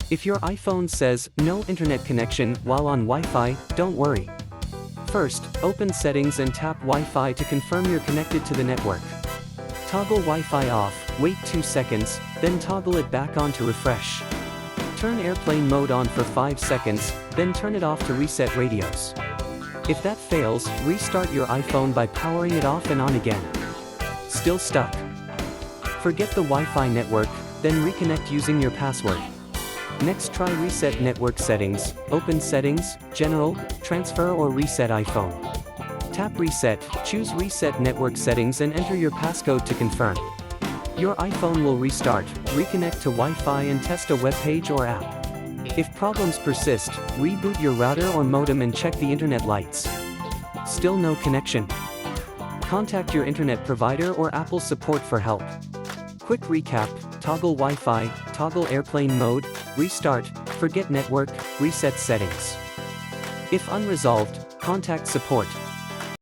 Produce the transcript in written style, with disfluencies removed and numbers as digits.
If your iPhone says, no internet connection while on Wi-Fi, don't worry. First, open Settings and tap Wi-Fi to confirm you're connected to the network. Toggle Wi-Fi off, wait 2 seconds, then toggle it back on to refresh. Turn airplane mode on for 5 seconds, then turn it off to reset radios. If that fails, restart your iPhone by powering it off and on again. Still stuck? Forget the Wi-Fi network, then reconnect using your password. Next, try Reset Network Settings, open Settings, General, Transfer or Reset iPhone. Tap Reset, choose Reset Network Settings and enter your passcode to confirm. Your iPhone will restart, reconnect to Wi-Fi and test a web page or app. If problems persist, reboot your router or modem and check the internet lights. Still no connection? Contact your internet provider or Apple support for help. Quick recap: toggle Wi-Fi, toggle airplane mode, restart, forget network, reset settings. If unresolved, contact support.